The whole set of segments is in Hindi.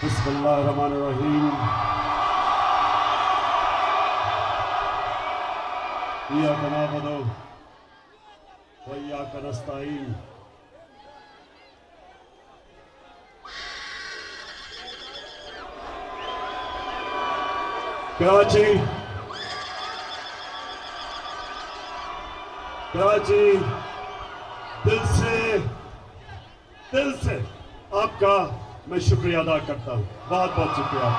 बिस्मिल्लाहिर्रहमानिर्रहीम। इय्याका नअबुदु व इय्याका नस्तईन। कराची दिल से आपका मैं शुक्रिया अदा करता हूं। बहुत बहुत शुक्रिया।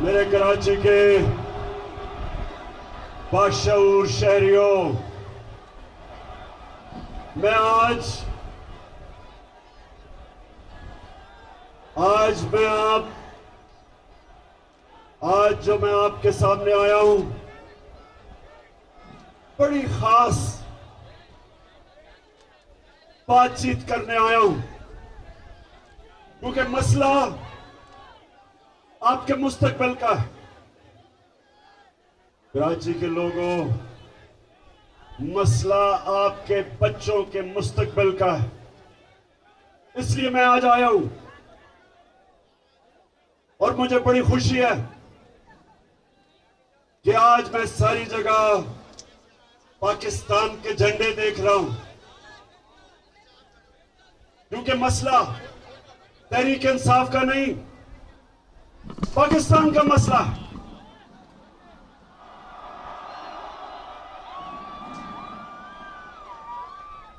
मेरे कराची के बाशऊर शहरियों, मैं आज जो मैं आपके सामने आया हूं, बड़ी खास बातचीत करने आया हूं, क्योंकि मसला आपके मुस्तकबिल का है। कराची के लोगों, मसला आपके बच्चों के मुस्तकबिल का है। इसलिए मैं आज आया हूं और मुझे बड़ी खुशी है कि आज मैं सारी जगह पाकिस्तान के झंडे देख रहा हूं, क्योंकि मसला तहरीक इंसाफ का नहीं, पाकिस्तान का मसला है।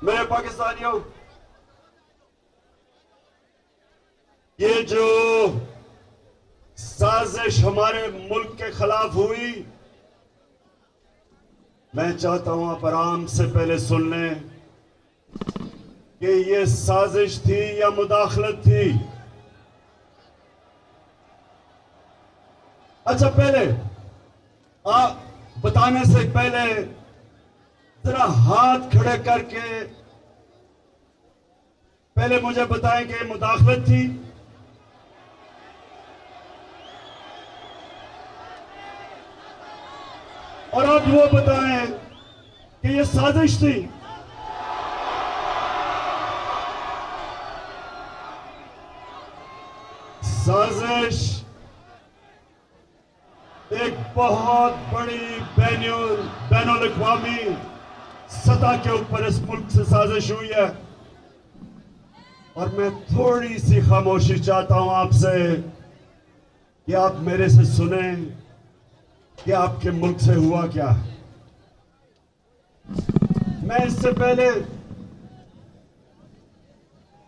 मेरे पाकिस्तानियों, ये जो साजिश हमारे मुल्क के खिलाफ हुई, मैं चाहता हूं आप आराम से पहले सुन लें कि ये साजिश थी या मुदाखलत थी। अच्छा, पहले आप बताने से पहले जरा हाथ खड़े करके पहले मुझे बताएं कि मुदाखलत थी और आप वो बताएं कि ये साजिश थी। साजिश एक बहुत बड़ी बैनुल अक़वामी सतह के ऊपर इस मुल्क से साजिश हुई है, और मैं थोड़ी सी खामोशी चाहता हूं आपसे कि आप मेरे से सुने कि आपके मुल्क से हुआ क्या। मैं इससे पहले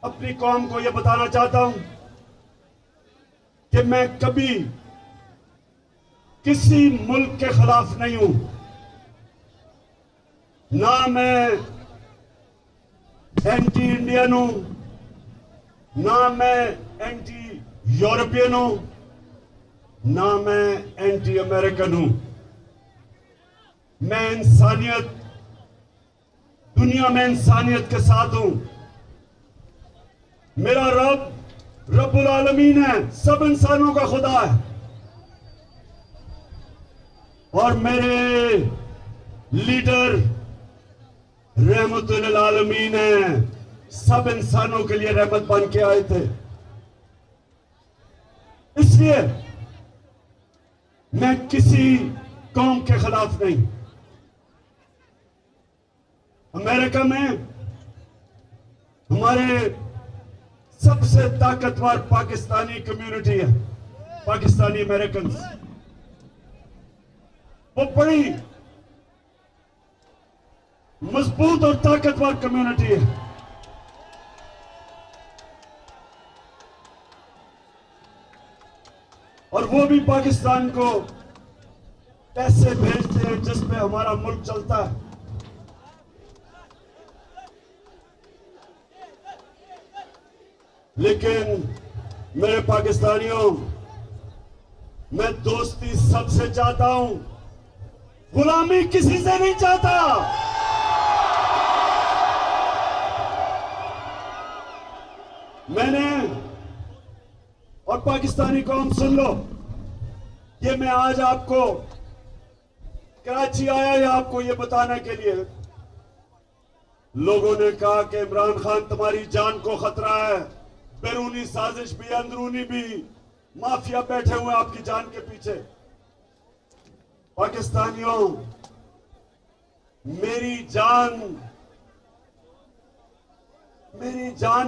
अपनी कौम को यह बताना चाहता हूं कि मैं कभी किसी मुल्क के खिलाफ नहीं हूं। ना मैं एंटी इंडियन हूं, ना मैं एंटी यूरोपियन हूं, ना मैं एंटी अमेरिकन हूं। मैं इंसानियत, दुनिया में इंसानियत के साथ हूं। मेरा रब रब्बुल आलमीन है, सब इंसानों का खुदा है, और मेरे लीडर रहमतुल आलमीन है, सब इंसानों के लिए रहमत बन के आए थे। इसलिए मैं किसी कौम के खिलाफ नहीं। अमेरिका में हमारे सबसे ताकतवर पाकिस्तानी कम्युनिटी है, पाकिस्तानी अमेरिकन। वो बड़ी मजबूत और ताकतवर कम्युनिटी है। और वो भी पाकिस्तान को पैसे भेजते हैं जिस पे हमारा मुल्क चलता है। लेकिन मेरे पाकिस्तानियों, मैं दोस्ती सबसे चाहता हूं, गुलामी किसी से नहीं चाहता। मैंने और पाकिस्तानी कौम सुन लो, ये मैं आज आपको कराची आया है आपको ये बताने के लिए। लोगों ने कहा कि इमरान खान तुम्हारी जान को खतरा है, बैरूनी साजिश भी अंदरूनी भी, माफिया बैठे हुए आपकी जान के पीछे। पाकिस्तानियों, मेरी जान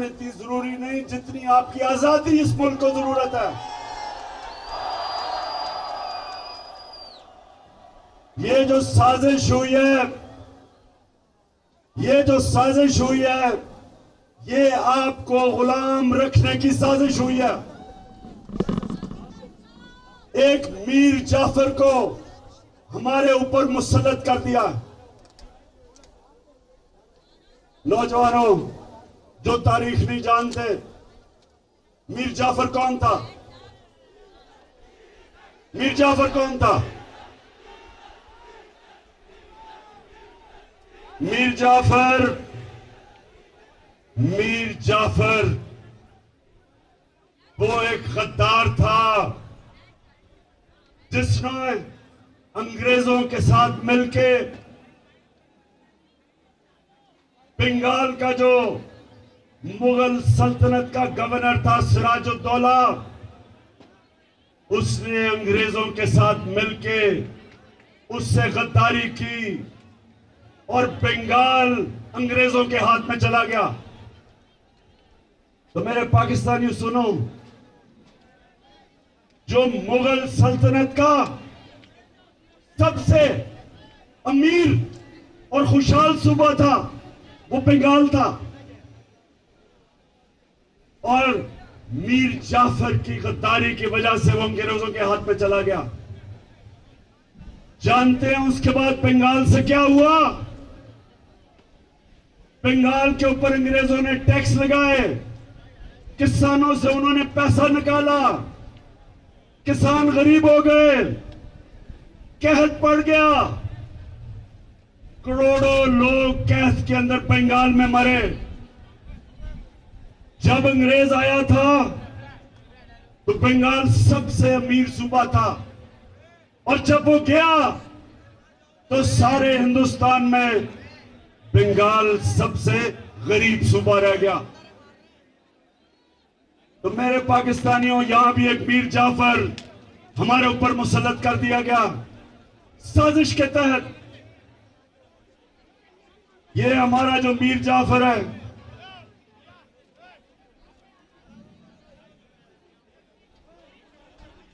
इतनी जरूरी नहीं जितनी आपकी आजादी इस मुल्क को जरूरत है। ये जो साजिश हुई है, ये आपको गुलाम रखने की साजिश हुई है। एक मीर जाफर को हमारे ऊपर मुसल्लत कर दिया। नौजवानों जो तारीख नहीं जानते, मीर जाफर कौन था? मीर जाफर कौन था? मीर जाफर वो एक गद्दार था जिसने अंग्रेजों के साथ मिलके बंगाल का जो मुगल सल्तनत का गवर्नर था सिराजुद्दौला, उसने अंग्रेजों के साथ मिलके उससे गद्दारी की और बंगाल अंग्रेजों के हाथ में चला गया। तो मेरे पाकिस्तानियों सुनो, जो मुगल सल्तनत का सबसे अमीर और खुशहाल सूबा था वो बंगाल था, और मीर जाफर की गद्दारी की वजह से वो अंग्रेजों के हाथ में चला गया। जानते हैं उसके बाद बंगाल से क्या हुआ? बंगाल के ऊपर अंग्रेजों ने टैक्स लगाए, किसानों से उन्होंने पैसा निकाला, किसान गरीब हो गए, कहत पड़ गया, करोड़ों लोग कहत के अंदर बंगाल में मरे। जब अंग्रेज आया था तो बंगाल सबसे अमीर सूबा था, और जब वो गया तो सारे हिंदुस्तान में बंगाल सबसे गरीब सूबा रह गया। तो मेरे पाकिस्तानियों, यहां भी एक मीर जाफर हमारे ऊपर मुसल्लत कर दिया गया साजिश के तहत। ये हमारा जो मीर जाफर है,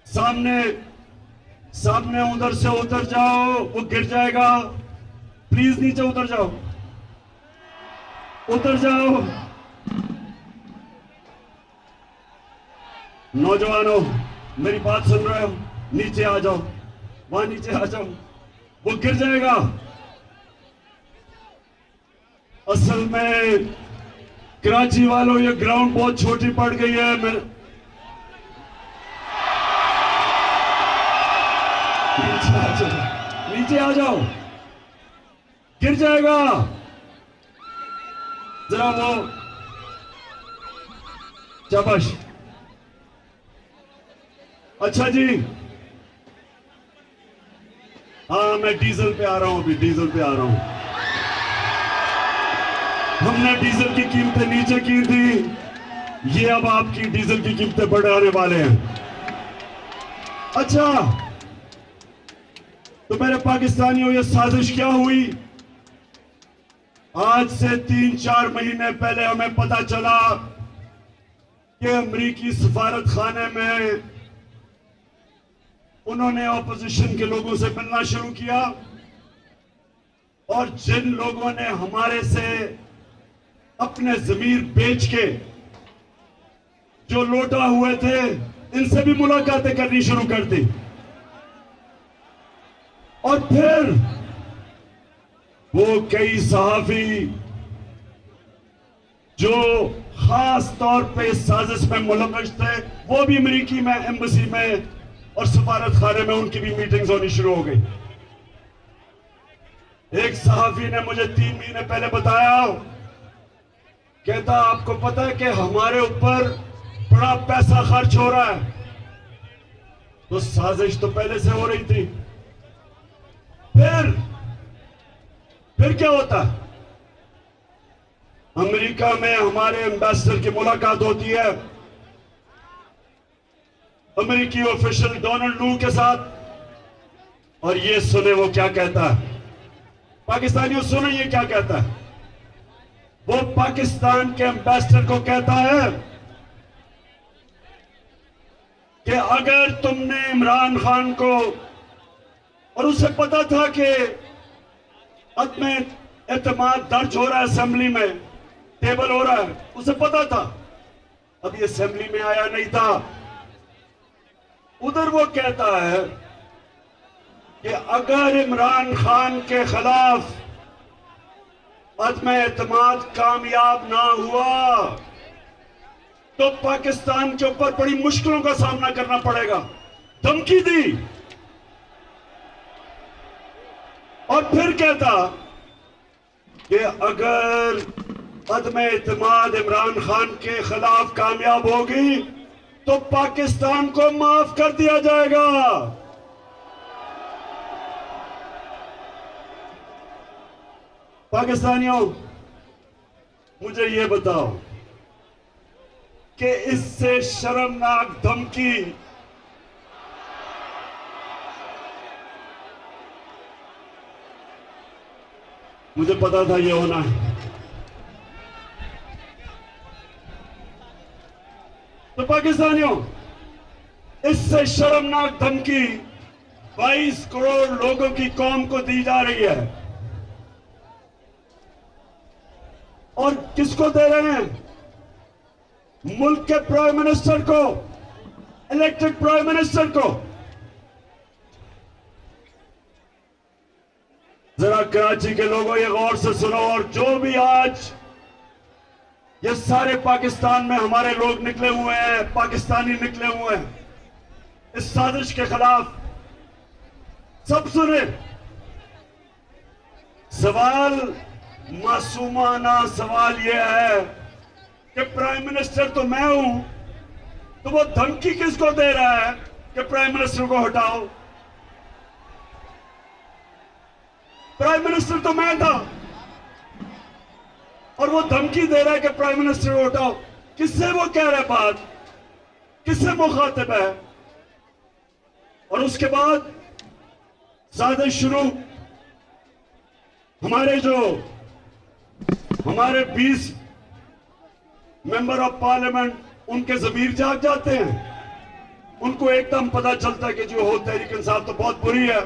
सामने उधर से उतर जाओ, वो गिर जाएगा। प्लीज नीचे उतर जाओ, उतर जाओ। नौजवानों, मेरी बात सुन रहे हो? नीचे आ जाओ, वहां नीचे आ जाओ, वो गिर जाएगा। असल में कराची वालों, ये ग्राउंड बहुत छोटी पड़ गई है। नीचे आ जाओ, गिर जाएगा। जरा वो शाबाश। अच्छा जी, हाँ मैं डीजल पे आ रहा हूं, अभी डीजल पे आ रहा हूं। हमने डीजल की कीमतें नीचे की थी, ये अब आपकी डीजल की कीमतें बढ़ाने वाले हैं। अच्छा, तो मेरे पाकिस्तानियों, ये साजिश क्या हुई? आज से 3-4 महीने पहले हमें पता चला कि अमेरिकी सफारत खाने में उन्होंने ऑपोजिशन के लोगों से मिलना शुरू किया, और जिन लोगों ने हमारे से अपने जमीर बेच के जो लौटा हुए थे, इनसे भी मुलाकातें करनी शुरू कर दी। और फिर वो कई सहाफी जो खास तौर पे इस साजिश में मुलव्वस थे, वो भी अमेरिकी में एम्बेसी में और सफारत खाने में उनकी भी मीटिंग्स होनी शुरू हो गई। एक सहाफी ने मुझे 3 महीने पहले बताया, कहता आपको पता है कि हमारे ऊपर बड़ा पैसा खर्च हो रहा है, तो साजिश तो पहले से हो रही थी। फिर क्या होता है? अमेरिका में हमारे एम्बेसडर की मुलाकात होती है अमेरिकी ऑफिशियल डोनाल्ड लू के साथ, और ये सुने वो क्या कहता है। पाकिस्तानियों सुने ये क्या कहता है। वो पाकिस्तान के एम्बेसडर को कहता है कि अगर तुमने इमरान खान को, और उसे पता था कि अदम एतमाद दर्ज हो रहा है, असेंबली में टेबल हो रहा है, उसे पता था, अभी असेंबली में आया नहीं था। उधर वो कहता है कि अगर इमरान खान के खिलाफ अदम एतमाद कामयाब ना हुआ तो पाकिस्तान के ऊपर बड़ी मुश्किलों का सामना करना पड़ेगा। धमकी दी। और फिर कहता कि अगर अदम एतमाद इमरान खान के खिलाफ कामयाब होगी तो पाकिस्तान को माफ कर दिया जाएगा। पाकिस्तानियों, मुझे ये बताओ कि इससे शर्मनाक धमकी मुझे पता था ये होना है। तो पाकिस्तानियों, इससे शर्मनाक धमकी 22 करोड़ लोगों की कौम को दी जा रही है। और किसको दे रहे हैं? मुल्क के प्राइम मिनिस्टर को, इलेक्टेड प्राइम मिनिस्टर को। जरा कराची के लोगों ये गौर से सुनो, और जो भी आज ये सारे पाकिस्तान में हमारे लोग निकले हुए हैं, पाकिस्तानी निकले हुए हैं इस साजिश के खिलाफ, सब सुने। सवाल, मासूमाना सवाल यह है कि प्राइम मिनिस्टर तो मैं हूं, तो वो धमकी किसको दे रहा है कि प्राइम मिनिस्टर को हटाओ? प्राइम मिनिस्टर तो मैं था, और वो धमकी दे रहा है कि प्राइम मिनिस्टर को हटाओ। किससे वो कह रहा है बात? किससे मुखातिब है? और उसके बाद साजिश शुरू। हमारे 20 मेंबर ऑफ पार्लियामेंट, उनके जमीर जाग जाते हैं। उनको एकदम पता चलता है कि जो हो तहरीक इंसाफ तो बहुत बुरी है।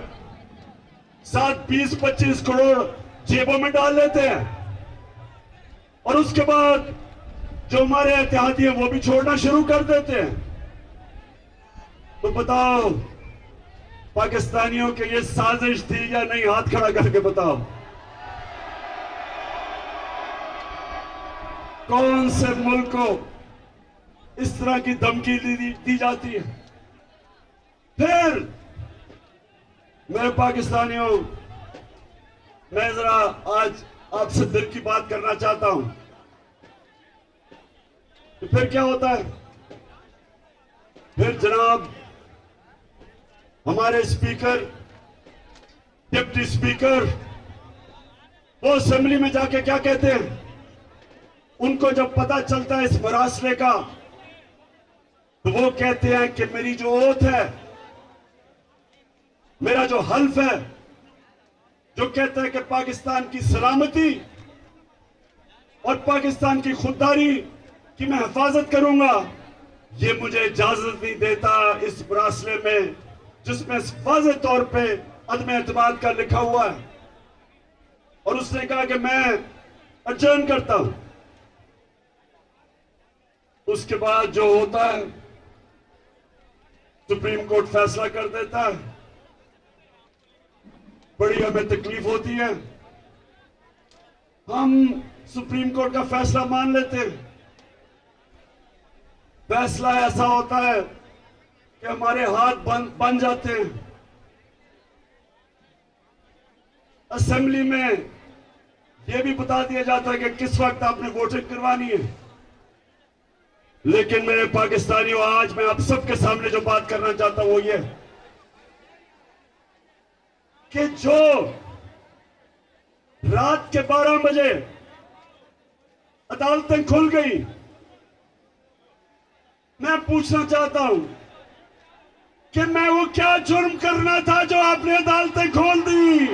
साथ 20-25 करोड़ जेबों में डाल लेते हैं, और उसके बाद जो हमारे एहतियाती हैं वो भी छोड़ना शुरू कर देते हैं। तो बताओ पाकिस्तानियों के ये साजिश थी या नहीं? हाथ खड़ा करके बताओ। कौन से मुल्क को इस तरह की धमकी दी जाती है? फिर मेरे पाकिस्तानियों, मैं जरा आज आपसे दिल की बात करना चाहता हूं। तो फिर क्या होता है? फिर जनाब हमारे स्पीकर, डिप्टी स्पीकर, वो असेंबली में जाके क्या कहते हैं? उनको जब पता चलता है इस मरासले का, तो वो कहते हैं कि मेरी जो ओथ है, मेरा जो हल्फ है, जो कहता है कि पाकिस्तान की सलामती और पाकिस्तान की खुददारी की मैं हिफाजत करूंगा, ये मुझे इजाजत नहीं देता इस मरासले में जिसमें वाज़ेह तौर पे अदम एतमाद का लिखा हुआ है। और उसने कहा कि मैं अडजर्न करता हूं। उसके बाद जो होता है, सुप्रीम कोर्ट फैसला कर देता है। बड़ी हमें तकलीफ होती है, हम सुप्रीम कोर्ट का फैसला मान लेते हैं। फैसला ऐसा होता है कि हमारे हाथ बन जाते हैं। असेंबली में यह भी बता दिया जाता है कि किस वक्त आपने वोटिंग करवानी है। लेकिन मेरे पाकिस्तानियों, आज मैं आप सबके सामने जो बात करना चाहता हूं वो ये कि जो रात के 12 बजे अदालतें खुल गई, मैं पूछना चाहता हूं कि मैं वो क्या जुर्म करना था जो आपने अदालतें खोल दी।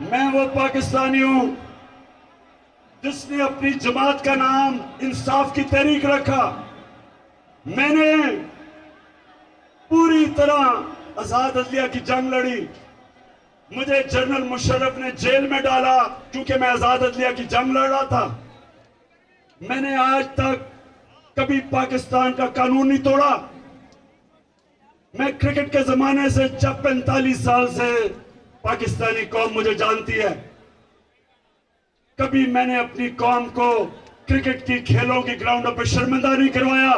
मैं वो पाकिस्तानी हूं जिसने अपनी जमात का नाम इंसाफ की तहरीक रखा। मैंने पूरी तरह आजाद अदलिया की जंग लड़ी। मुझे जनरल मुशर्रफ ने जेल में डाला क्योंकि मैं आजाद अदलिया की जंग लड़ रहा था। मैंने आज तक कभी पाकिस्तान का कानून नहीं तोड़ा। मैं क्रिकेट के जमाने से, जब 45 साल से पाकिस्तानी कौम मुझे जानती है, कभी मैंने अपनी कौम को क्रिकेट की खेलों की ग्राउंडों पर शर्मिंदा नहीं करवाया।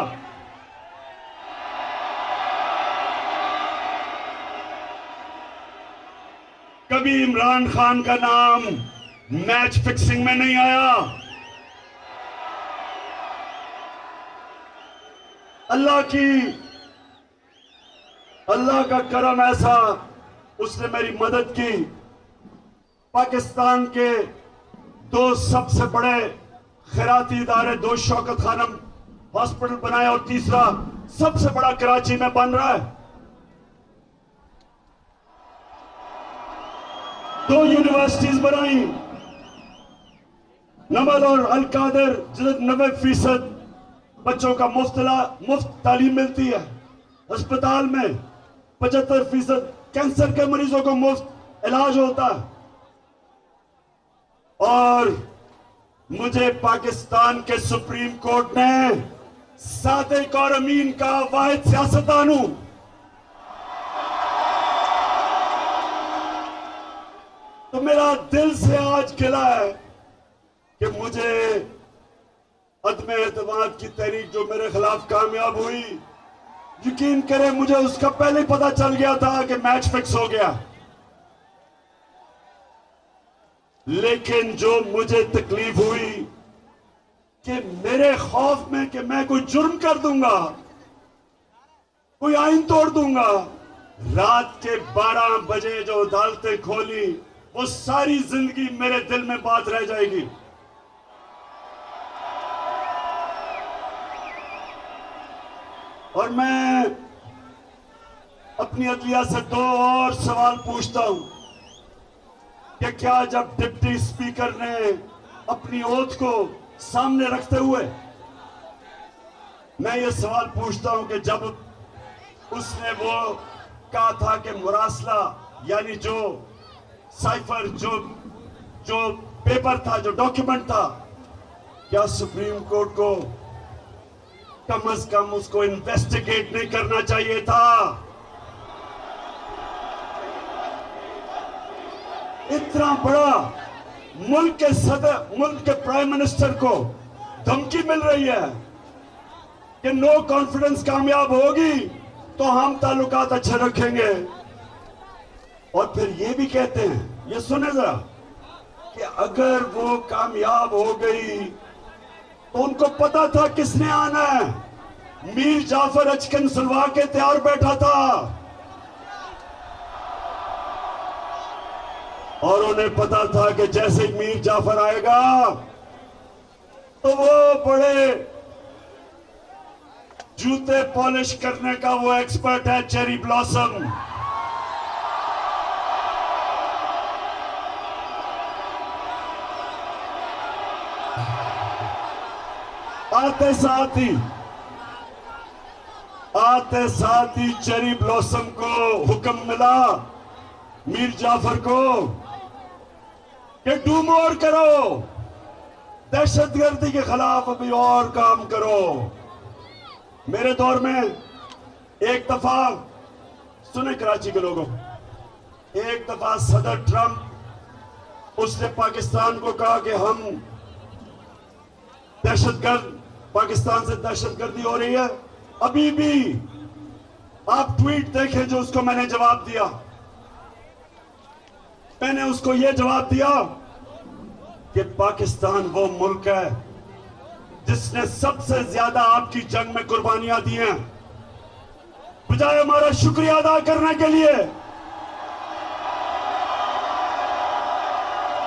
कभी इमरान खान का नाम मैच फिक्सिंग में नहीं आया। अल्लाह का करम ऐसा, उसने मेरी मदद की। पाकिस्तान के दो सबसे बड़े खैराती इदारे, दो शौकत खानम हॉस्पिटल बनाए और तीसरा सबसे बड़ा कराची में बन रहा है। दो यूनिवर्सिटीज बनाई, नमल और अल कादर, जिसमें 90% बच्चों का मुफ्त तालीम मिलती है। अस्पताल में 75% कैंसर के मरीजों को मुफ्त इलाज होता है। और मुझे पाकिस्तान के सुप्रीम कोर्ट ने सादिक और अमीन का वाहिद सियासतदान हूं। तो मेरा दिल से आज खिला है कि मुझे अदम एतमाद की तहरीक जो मेरे खिलाफ कामयाब हुई, यकीन करें मुझे उसका पहले ही पता चल गया था कि मैच फिक्स हो गया। लेकिन जो मुझे तकलीफ हुई कि मेरे खौफ में कि मैं कोई जुर्म कर दूंगा, कोई आइन तोड़ दूंगा, रात के 12 बजे जो अदालतें खोली, वो सारी जिंदगी मेरे दिल में बात रह जाएगी। और मैं अपनी अदलिया से दो और सवाल पूछता हूं कि क्या जब डिप्टी स्पीकर ने अपनी ओथ को सामने रखते हुए, मैं ये सवाल पूछता हूं कि जब उसने वो कहा था कि मुरासला यानी जो साइफर, जो पेपर था, जो डॉक्यूमेंट था, क्या सुप्रीम कोर्ट को कम से कम उसको इन्वेस्टिगेट नहीं करना चाहिए था? इतना बड़ा मुल्क के सदर, मुल्क के प्राइम मिनिस्टर को धमकी मिल रही है कि नो कॉन्फिडेंस कामयाब होगी तो हम ताल्लुकात अच्छे रखेंगे। और फिर ये भी कहते हैं, ये सुने जरा, कि अगर वो कामयाब हो गई तो उनको पता था किसने आना है। मीर जाफर अचकन सुलवा के तैयार बैठा था और उन्हें पता था कि जैसे ही मीर जाफर आएगा तो वो बड़े जूते पॉलिश करने का वो एक्सपर्ट है, चेरी ब्लॉसम। आते साथ ही चेरी ब्लॉसम को हुक्म मिला, मीर जाफर को, कि डू मोर करो, दहशतगर्दी के खिलाफ अभी और काम करो। मेरे दौर में एक दफा, सुने कराची के लोगों, एक दफा सदर ट्रंप, उसने पाकिस्तान को कहा कि हम दहशतगर्द, पाकिस्तान से दहशतगर्दी हो रही है। अभी भी आप ट्वीट देखें जो उसको मैंने जवाब दिया। मैंने उसको यह जवाब दिया कि पाकिस्तान वो मुल्क है जिसने सबसे ज्यादा आपकी जंग में कुर्बानियां दी हैं। बजाय हमारा शुक्रिया अदा करने के लिए,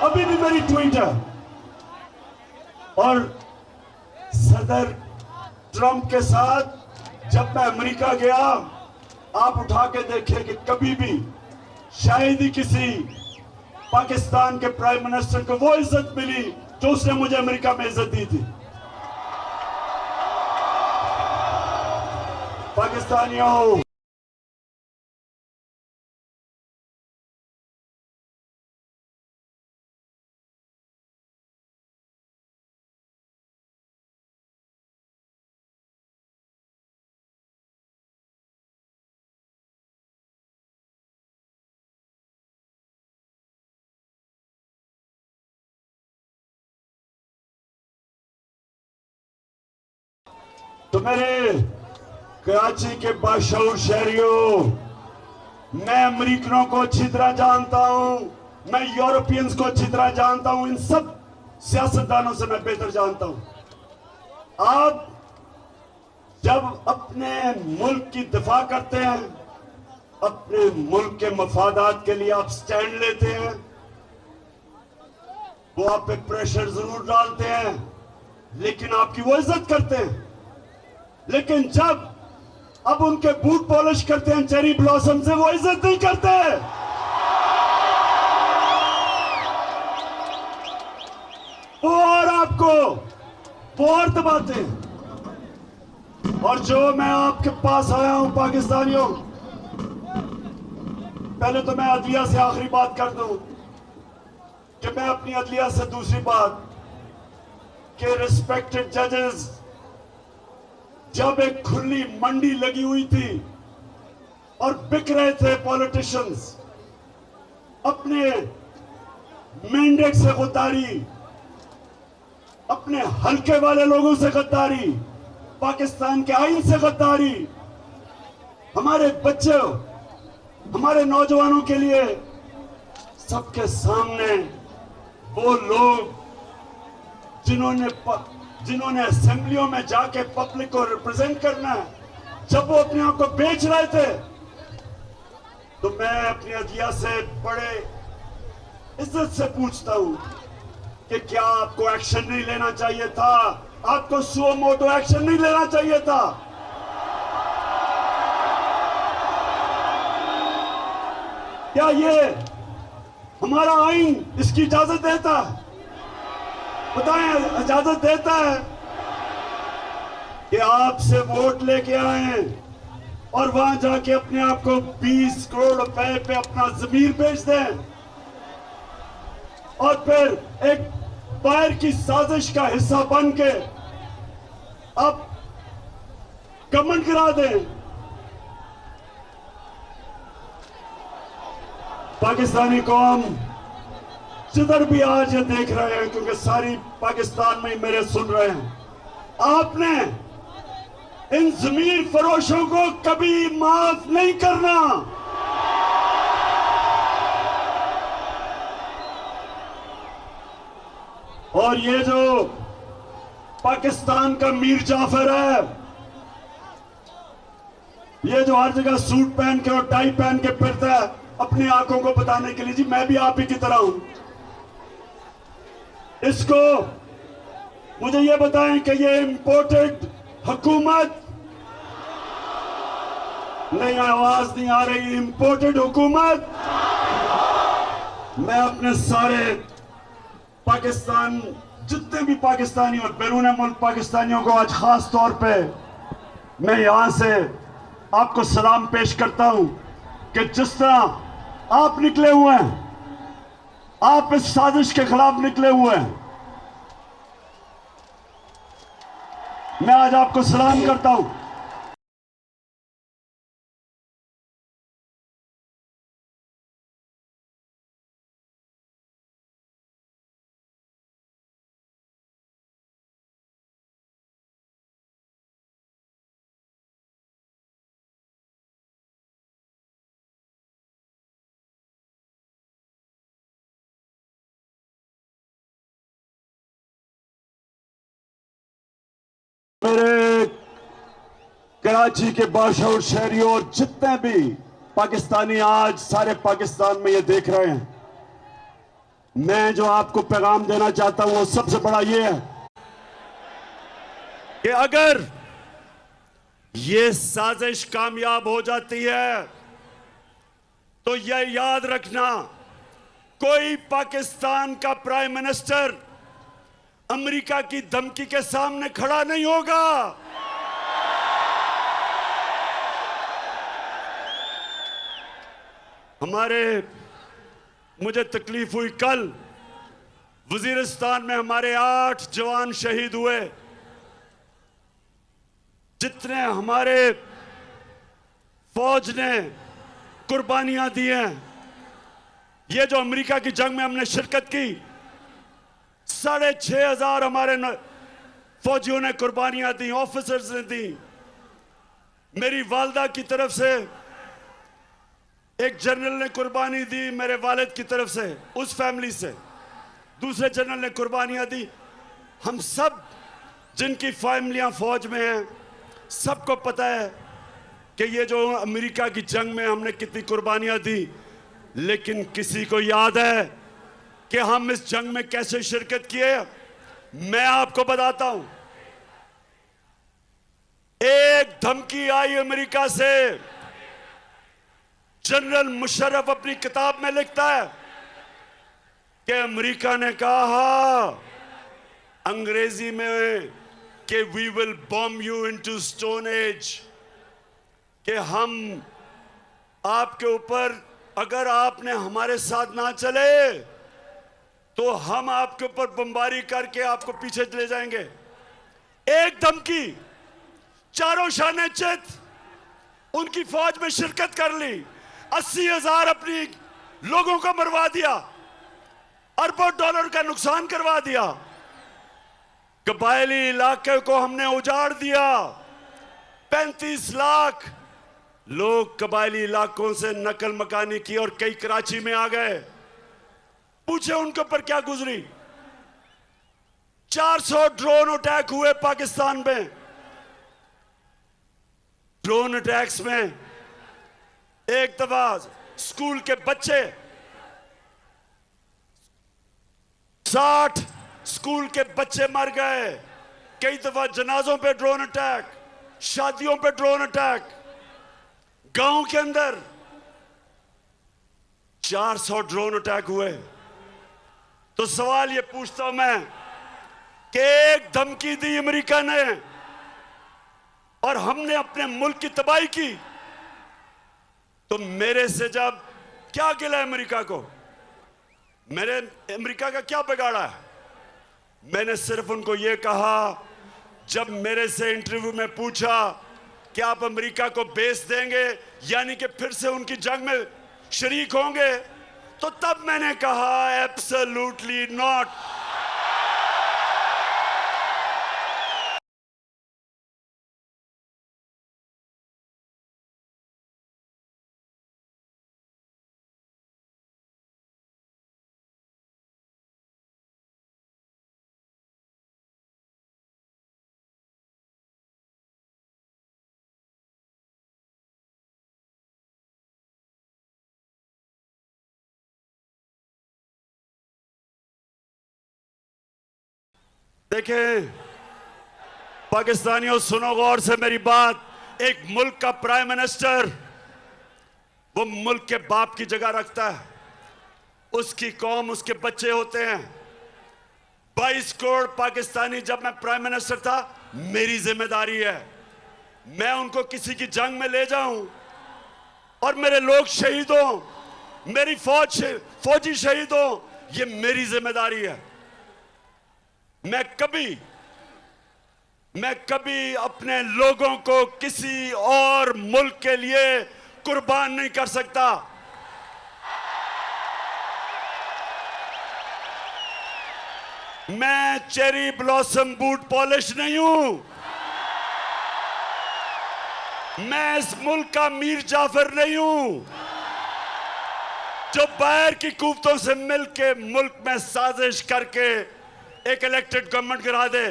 अभी भी मेरी ट्वीट है, और सदर ट्रंप के साथ जब मैं अमेरिका गया, आप उठा के देखें कि कभी भी शायद ही किसी पाकिस्तान के प्राइम मिनिस्टर को वो इज्जत मिली जो उसने मुझे अमेरिका में इज्जत दी थी। पाकिस्तानियों, तो मेरे कराची के बाशऊर शहरियों, मैं अमेरिकनों को अच्छी तरह जानता हूं, मैं यूरोपियंस को अच्छी तरह जानता हूं, इन सब सियासतदानों से मैं बेहतर जानता हूं। आप जब अपने मुल्क की दिफा करते हैं, अपने मुल्क के मफादात के लिए आप स्टैंड लेते हैं, वो आप पे प्रेशर जरूर डालते हैं, लेकिन आपकी वो इज्जत करते हैं। लेकिन जब अब उनके बूट पॉलिश करते हैं चेरी ब्लॉसम से, वो इज्जत नहीं करते। वो और आपको वो और दबाते हैं। और जो मैं आपके पास आया हूं पाकिस्तानियों, पहले तो मैं अदलिया से आखिरी बात कर दूं कि मैं अपनी अदलिया से दूसरी बात कि रिस्पेक्टेड जजेस, जब एक खुली मंडी लगी हुई थी और बिक रहे थे पॉलिटिशियंस, अपने मैंडेट से गद्दारी, अपने हल्के वाले लोगों से गद्दारी, पाकिस्तान के आईन से गद्दारी, हमारे बच्चों, हमारे नौजवानों के लिए सबके सामने वो लोग जिन्होंने असेंबलियों में जाके पब्लिक को रिप्रेजेंट करना है, जब वो अपने आप को बेच रहे थे, तो मैं अपनी अदलिया से बड़े इज्जत से पूछता हूं कि क्या आपको एक्शन नहीं लेना चाहिए था? आपको सुओ मोटो एक्शन नहीं लेना चाहिए था? क्या ये हमारा आईन इसकी इजाजत देता है? बताएं, इजाजत देता है कि आपसे वोट लेके आए और वहां जाके अपने आप को 20 करोड़ रुपए पे अपना जमीर बेच दें और फिर एक बाहर की साजिश का हिस्सा बन के अब गवर्नमेंट गिरा दें? पाकिस्तानी कौम जिधर भी आज ये देख रहे हैं, क्योंकि सारी पाकिस्तान में मेरे सुन रहे हैं, आपने इन जमीर फरोशों को कभी माफ नहीं करना। और ये जो पाकिस्तान का मीर जाफर है, ये जो हर जगह सूट पहन के और टाई पहन के फिरता है अपनी आंखों को बताने के लिए, जी मैं भी आप ही की तरह हूं, इसको मुझे ये बताएं कि ये इंपोर्टेड हुकूमत नहीं, आवाज नहीं आ रही, इंपोर्टेड हुकूमत। मैं अपने सारे पाकिस्तान, जितने भी पाकिस्तानी और बैरून मुल्क पाकिस्तानियों को आज खास तौर पे मैं यहां से आपको सलाम पेश करता हूं कि जिस तरह आप निकले हुए हैं, आप इस साजिश के खिलाफ निकले हुए हैं, मैं आज आपको सलाम करता हूं। मेरे कराची के बाशऊर शहरियों और जितने भी पाकिस्तानी आज सारे पाकिस्तान में ये देख रहे हैं, मैं जो आपको पैगाम देना चाहता हूं वो सबसे बड़ा ये है कि अगर ये साजिश कामयाब हो जाती है तो यह याद रखना, कोई पाकिस्तान का प्राइम मिनिस्टर अमेरिका की धमकी के सामने खड़ा नहीं होगा। मुझे तकलीफ हुई, कल वजीरिस्तान में हमारे 8 जवान शहीद हुए। जितने हमारे फौज ने कुर्बानियां दी हैं, ये जो अमेरिका की जंग में हमने शिरकत की, 6,500 हमारे फौजियों ने कुर्बानियां दी, ऑफिसर्स ने दी। मेरी वालदा की तरफ से एक जनरल ने कुर्बानी दी, मेरे वालिद की तरफ से, उस फैमिली से दूसरे जनरल ने कुर्बानियां दी। हम सब जिनकी फैमिलियां फौज में हैं, सबको पता है कि ये जो अमेरिका की जंग में हमने कितनी कुर्बानियां दी। लेकिन किसी को याद है कि हम इस जंग में कैसे शिरकत किए? मैं आपको बताता हूं। एक धमकी आई अमेरिका से। जनरल मुशर्रफ अपनी किताब में लिखता है कि अमेरिका ने कहा अंग्रेजी में कि we will bomb you into stone age, कि हम आपके ऊपर, अगर आपने हमारे साथ ना चले तो हम आपके ऊपर बमबारी करके आपको पीछे ले जाएंगे। एक धमकी, चारों शाने चित उनकी फौज में शिरकत कर ली, 80,000 अपनी लोगों को मरवा दिया, अरबों डॉलर का नुकसान करवा दिया। कबायली इलाके को हमने उजाड़ दिया। 35 लाख लोग कबायली इलाकों से नकल मकानी की और कई कराची में आ गए। पूछे उनके ऊपर क्या गुजरी। 400 ड्रोन अटैक हुए पाकिस्तान में। ड्रोन अटैक्स में एक दफा स्कूल के बच्चे, 60 स्कूल के बच्चे मर गए। कई दफा जनाजों पे ड्रोन अटैक, शादियों पे ड्रोन अटैक, गांव के अंदर 400 ड्रोन अटैक हुए। तो सवाल ये पूछता हूं मैं कि एक धमकी दी अमेरिका ने और हमने अपने मुल्क की तबाही की, तो मेरे से जब क्या गिला अमेरिका को? मैंने अमेरिका का क्या बिगाड़ा है? मैंने सिर्फ उनको यह कहा, जब मेरे से इंटरव्यू में पूछा कि आप अमेरिका को बेस देंगे, यानी कि फिर से उनकी जंग में शरीक होंगे, तो तब मैंने कहा एब्सोल्युटली नॉट। देखें पाकिस्तानियों, सुनो गौर से मेरी बात। एक मुल्क का प्राइम मिनिस्टर वो मुल्क के बाप की जगह रखता है। उसकी कौम, उसके बच्चे होते हैं। 22 करोड़ पाकिस्तानी, जब मैं प्राइम मिनिस्टर था, मेरी जिम्मेदारी है मैं उनको किसी की जंग में ले जाऊं और मेरे लोग शहीद हों, मेरी फौजी शहीद हों, ये मेरी जिम्मेदारी है। मैं कभी अपने लोगों को किसी और मुल्क के लिए कुर्बान नहीं कर सकता। मैं चेरी ब्लॉसम बूट पॉलिश नहीं हूं। मैं इस मुल्क का मीर जाफर नहीं हूं जो बाहर की कुव्वतों से मिलकर मुल्क में साजिश करके एक इलेक्टेड गवर्नमेंट गिरा दे।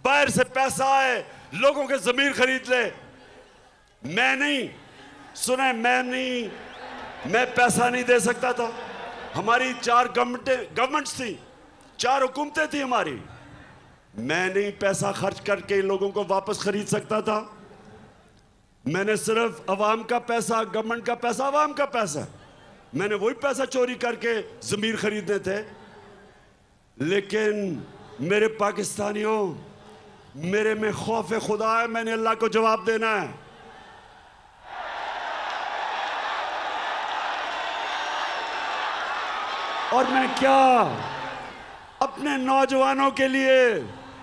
बाहर से पैसा आए, लोगों के जमीर खरीद ले। मैं नहीं, सुने, मैं पैसा नहीं दे सकता था। हमारी 4 गवर्नमेंट्स थी, 4 हुकूमतें थी हमारी। मैं नहीं पैसा खर्च करके लोगों को वापस खरीद सकता था। मैंने सिर्फ अवाम का पैसा, गवर्नमेंट का पैसा, अवाम का पैसा, मैंने वही पैसा चोरी करके जमीर खरीदने थे। लेकिन मेरे पाकिस्तानियों, मेरे में खौफ खुदा है, मैंने अल्लाह को जवाब देना है। और मैं क्या अपने नौजवानों के लिए,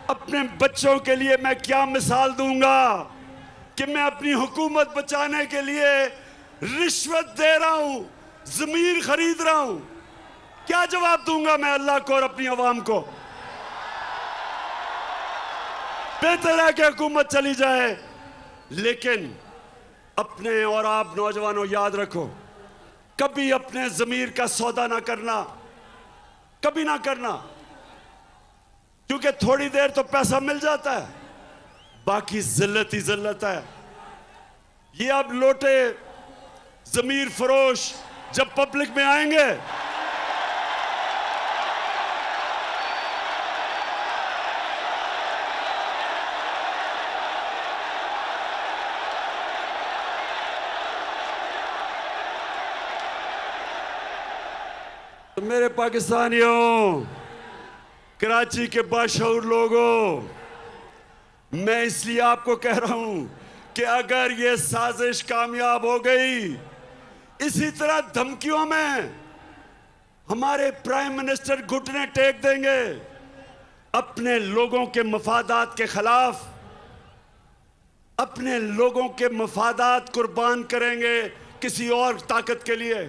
अपने बच्चों के लिए मैं क्या मिसाल दूंगा कि मैं अपनी हुकूमत बचाने के लिए रिश्वत दे रहा हूं, जमीर खरीद रहा हूं? क्या जवाब दूंगा मैं अल्लाह को और अपनी आवाम को? बेहतर है कि हुकूमत चली जाए, लेकिन अपने और आप नौजवानों याद रखो, कभी अपने जमीर का सौदा ना करना, कभी ना करना, क्योंकि थोड़ी देर तो पैसा मिल जाता है, बाकी जिल्लत ही जिल्लत है। ये अब लोटे जमीर फरोश जब पब्लिक में आएंगे, तो मेरे पाकिस्तानियों, कराची के बाशऊर लोगों, मैं इसलिए आपको कह रहा हूं कि अगर ये साजिश कामयाब हो गई, इसी तरह धमकियों में हमारे प्राइम मिनिस्टर घुटने टेक देंगे, अपने लोगों के मफादात के खिलाफ, अपने लोगों के मफादात कुर्बान करेंगे किसी और ताकत के लिए।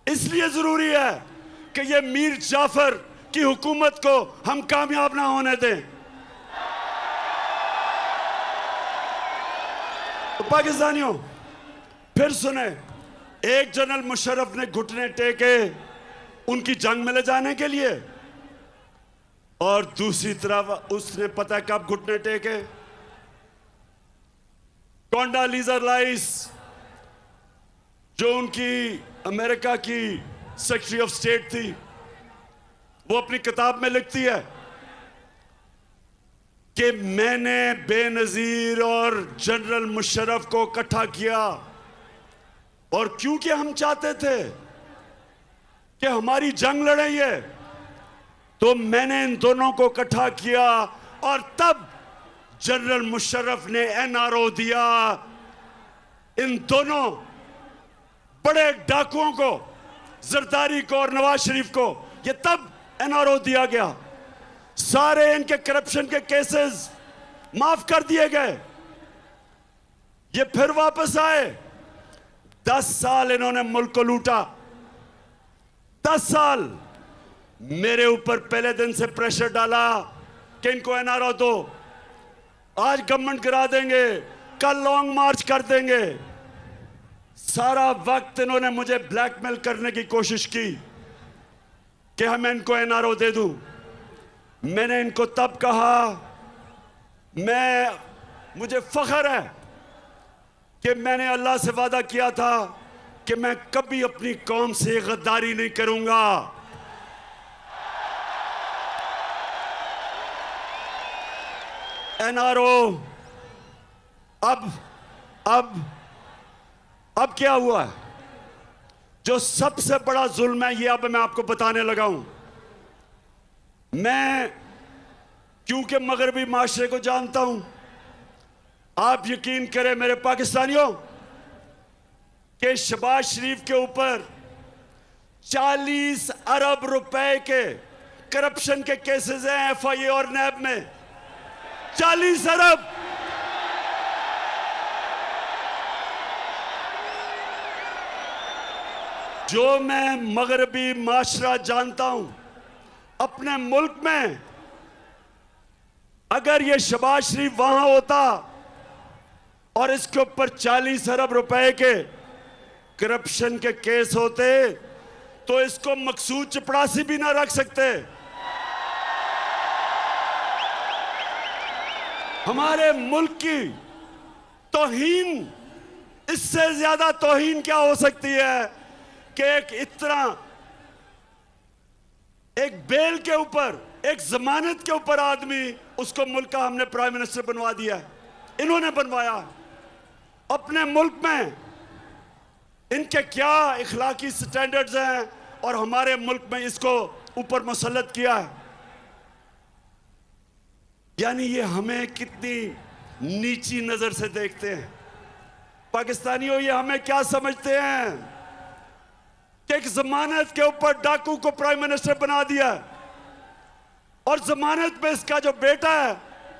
इसलिए जरूरी है कि ये मीर जाफर की हुकूमत को हम कामयाब ना होने दें। तो पाकिस्तानियों, फिर सुने, एक जनरल मुशर्रफ ने घुटने टेके उनकी जंग में ले जाने के लिए, और दूसरी तरफ उसने पता कब घुटने टेके? कोंडालीजा राइस, जो उनकी अमेरिका की सेक्रेटरी ऑफ स्टेट थी, वो अपनी किताब में लिखती है कि मैंने बेनजीर और जनरल मुशर्रफ को इकट्ठा किया, और क्योंकि हम चाहते थे कि हमारी जंग लड़े ये, तो मैंने इन दोनों को इकट्ठा किया, और तब जनरल मुशर्रफ ने एनआरओ दिया इन दोनों बड़े डाकुओं को, जरदारी को और नवाज शरीफ को। ये तब एनआरओ दिया गया, सारे इनके करप्शन के केसेस माफ कर दिए गए। ये फिर वापस आए, 10 साल इन्होंने मुल्क को लूटा, 10 साल मेरे ऊपर पहले दिन से प्रेशर डाला कि इनको एनआरओ दो, आज गवर्नमेंट गिरा देंगे, कल लॉन्ग मार्च कर देंगे। सारा वक्त इन्होंने मुझे ब्लैकमेल करने की कोशिश की कि हम इनको एनआरओ दे दूं। मैंने इनको तब कहा, मुझे फख्र है कि मैंने अल्लाह से वादा किया था कि मैं कभी अपनी कौम से गद्दारी नहीं करूंगा। एनआरओ अब क्या हुआ है? जो सबसे बड़ा जुल्म है, ये अब मैं आपको बताने लगा हूं। मैं क्योंकि मगरबी माशरे को जानता हूं, आप यकीन करें मेरे पाकिस्तानियों कि शहबाज शरीफ के ऊपर 40 अरब रुपए के करप्शन के केसेस हैं एफआईए और नैब में। 40 अरब। जो मैं मगरबी माशरा जानता हूं अपने मुल्क में, अगर ये शहबाज शरीफ वहां होता और इसके ऊपर 40 अरब रुपए के करप्शन के केस होते, तो इसको मकसूद चपड़ासी भी ना रख सकते। हमारे मुल्क की तौहीन, इससे ज्यादा तौहीन क्या हो सकती है कि एक बेल के ऊपर, एक जमानत के ऊपर आदमी, उसको मुल्क का हमने प्राइम मिनिस्टर बनवा दिया। इन्होंने बनवाया। अपने मुल्क में इनके क्या इखलाकी स्टैंडर्ड्स हैं और हमारे मुल्क में इसको ऊपर मुसल्लत किया है। यानी ये हमें कितनी नीची नजर से देखते हैं। पाकिस्तानियों, ये हमें क्या समझते हैं कि एक जमानत के ऊपर डाकू को प्राइम मिनिस्टर बना दिया और जमानत में इसका जो बेटा है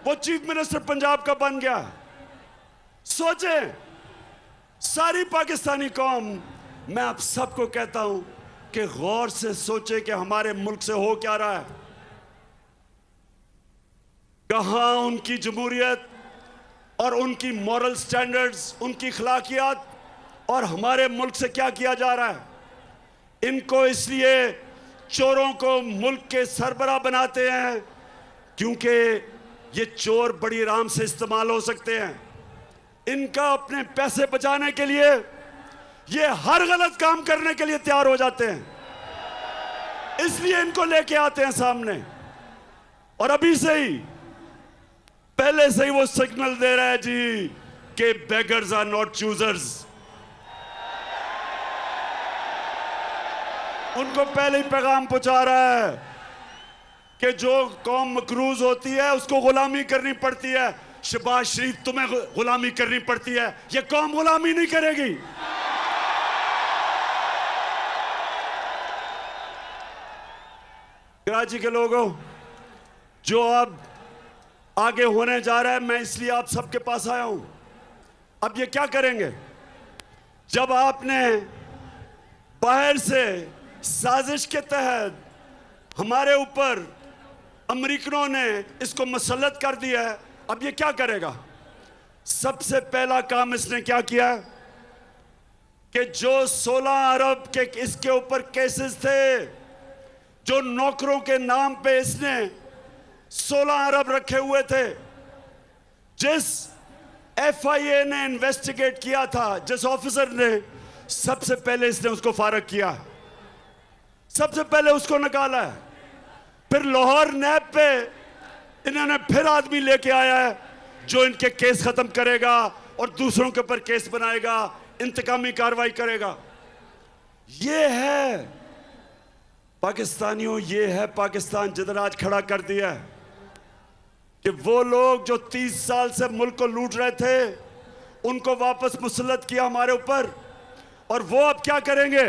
वो चीफ मिनिस्टर पंजाब का बन गया। सोचें, सारी पाकिस्तानी कौम, मैं आप सबको कहता हूं कि गौर से सोचे कि हमारे मुल्क से हो क्या रहा है। कहां उनकी जमहूरियत और उनकी मॉरल स्टैंडर्ड्स, उनकी अखलाकियात, और हमारे मुल्क से क्या किया जा रहा है। इनको इसलिए चोरों को मुल्क के सरबराह बनाते हैं क्योंकि ये चोर बड़ी आराम से इस्तेमाल हो सकते हैं। इनका अपने पैसे बचाने के लिए ये हर गलत काम करने के लिए तैयार हो जाते हैं, इसलिए इनको लेके आते हैं सामने। और अभी से ही, पहले से ही वो सिग्नल दे रहा है जी कि बेगर्स आर नॉट चूजर्स। उनको पहले ही पैगाम पहुंचा रहा है कि जो कौम मकरूज होती है उसको गुलामी करनी पड़ती है। शहबाज शरीफ, तुम्हें गुलामी करनी पड़ती है, ये कौम गुलामी नहीं करेगी। कराची के लोगों, जो अब आगे होने जा रहा है, मैं इसलिए आप सबके पास आया हूं। अब ये क्या करेंगे? जब आपने बाहर से साजिश के तहत हमारे ऊपर अमेरिकनों ने इसको मसल्लत कर दिया है, अब ये क्या करेगा? सबसे पहला काम इसने क्या किया कि जो 16 अरब के इसके ऊपर केसेस थे, जो नौकरों के नाम पे इसने 16 अरब रखे हुए थे, जिस FIA ने इन्वेस्टिगेट किया था, जिस ऑफिसर ने, सबसे पहले इसने उसको फारग किया, सबसे पहले उसको निकाला है। फिर लाहौर नैब पे इन्होंने फिर आदमी लेके आया है जो इनके केस खत्म करेगा और दूसरों के ऊपर केस बनाएगा, इंतकामी कार्रवाई करेगा। ये है पाकिस्तानियों, ये है पाकिस्तान जिधर आज खड़ा कर दिया है कि वो लोग जो 30 साल से मुल्क को लूट रहे थे, उनको वापस मुसल्लत किया हमारे ऊपर। और वो अब क्या करेंगे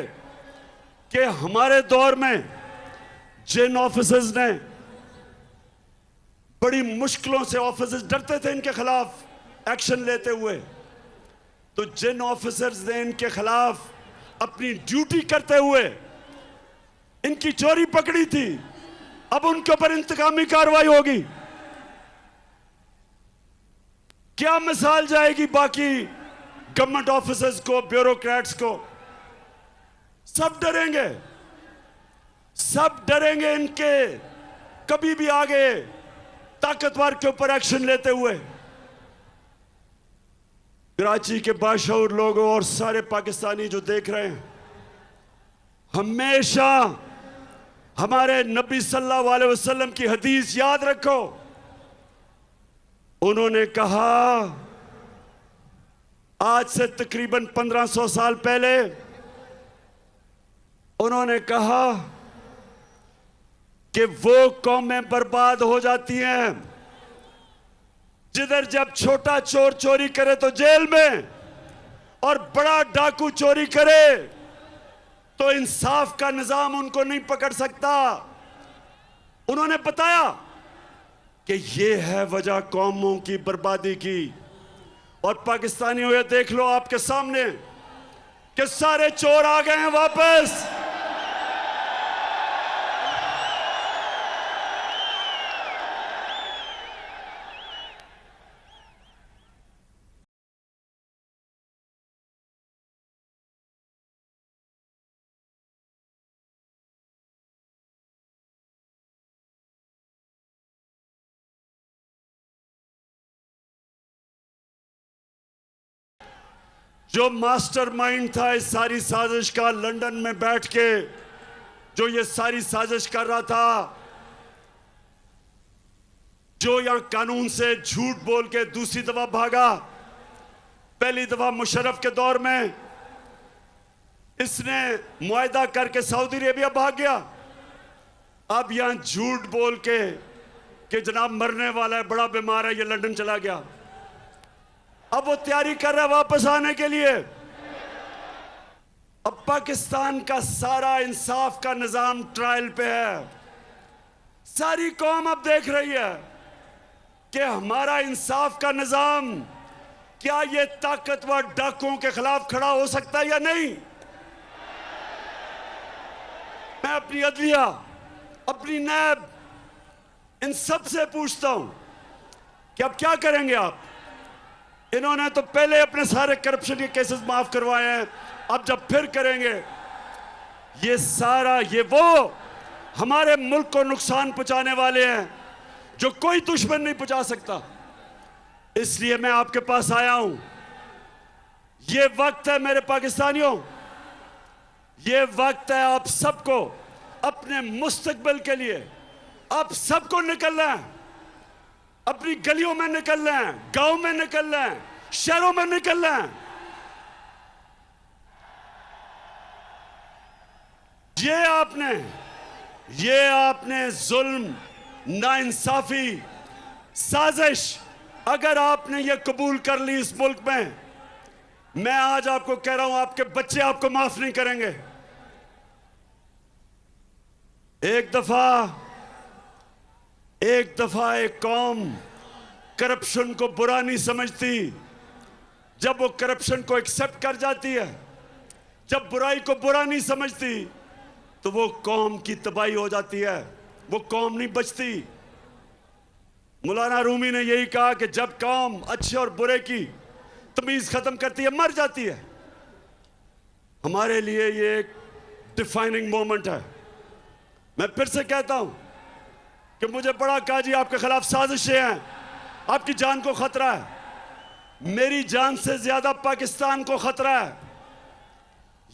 कि हमारे दौर में जिन ऑफिसर्स ने बड़ी मुश्किलों से, ऑफिसर्स डरते थे इनके खिलाफ एक्शन लेते हुए, तो जिन ऑफिसर्स ने इनके खिलाफ अपनी ड्यूटी करते हुए इनकी चोरी पकड़ी थी, अब उनके ऊपर इंतकामी कार्रवाई होगी। क्या मिसाल जाएगी बाकी गवर्नमेंट ऑफिसर्स को, ब्यूरोक्रेट्स को? सब डरेंगे, सब डरेंगे इनके कभी भी आगे ताकतवर के ऊपर एक्शन लेते हुए। कराची के बाशऊर लोगों और सारे पाकिस्तानी जो देख रहे हैं, हमेशा हमारे नबी सल्लल्लाहु अलैहि वसल्लम की हदीस याद रखो। उन्होंने कहा, आज से तकरीबन 1500 साल पहले उन्होंने कहा कि वो कौमें बर्बाद हो जाती हैं जिधर जब छोटा चोर चोरी करे तो जेल में, और बड़ा डाकू चोरी करे तो इंसाफ का निजाम उनको नहीं पकड़ सकता। उन्होंने बताया कि ये है वजह कौमों की बर्बादी की। और पाकिस्तानियों, ये देख लो आपके सामने कि सारे चोर आ गए हैं वापस। जो मास्टरमाइंड था इस सारी साजिश का, लंदन में बैठ के जो ये सारी साजिश कर रहा था, जो यहां कानून से झूठ बोल के दूसरी दफा भागा। पहली दफा मुशर्रफ के दौर में इसने मुआहदा करके सऊदी अरेबिया भाग गया। अब यहां झूठ बोल के कि जनाब मरने वाला है, बड़ा बीमार है, ये लंदन चला गया। अब वो तैयारी कर रहा है वापस आने के लिए। अब पाकिस्तान का सारा इंसाफ का निजाम ट्रायल पे है। सारी कौम अब देख रही है कि हमारा इंसाफ का निजाम क्या ये ताकतवर डाकुओं के खिलाफ खड़ा हो सकता है या नहीं। मैं अपनी अदलिया, अपनी नैब, इन सब से पूछता हूं कि अब क्या करेंगे आप। इन्होंने तो पहले अपने सारे करप्शन के केसेस माफ करवाए हैं, अब जब फिर करेंगे ये सारा, ये वो हमारे मुल्क को नुकसान पहुंचाने वाले हैं जो कोई दुश्मन नहीं पहुंचा सकता। इसलिए मैं आपके पास आया हूं। ये वक्त है मेरे पाकिस्तानियों, ये वक्त है आप सबको अपने मुस्तकबिल के लिए, आप सबको निकलना है, अपनी गलियों में निकलना है, गांव में निकलना है, शहरों में निकलना है। ये आपने जुल्म, नाइंसाफी, साजिश अगर आपने ये कबूल कर ली इस मुल्क में, मैं आज आपको कह रहा हूं आपके बच्चे आपको माफ नहीं करेंगे। एक दफा एक कौम करप्शन को बुरा नहीं समझती। जब वो करप्शन को एक्सेप्ट कर जाती है, जब बुराई को बुरा नहीं समझती, तो वो कौम की तबाही हो जाती है, वो कौम नहीं बचती। मौलाना रूमी ने यही कहा कि जब कौम अच्छे और बुरे की तमीज खत्म करती है, मर जाती है। हमारे लिए ये एक डिफाइनिंग मोमेंट है। मैं फिर से कहता हूं कि मुझे बड़ा काजी आपके खिलाफ साजिशें हैं, आपकी जान को खतरा है, मेरी जान से ज्यादा पाकिस्तान को खतरा है।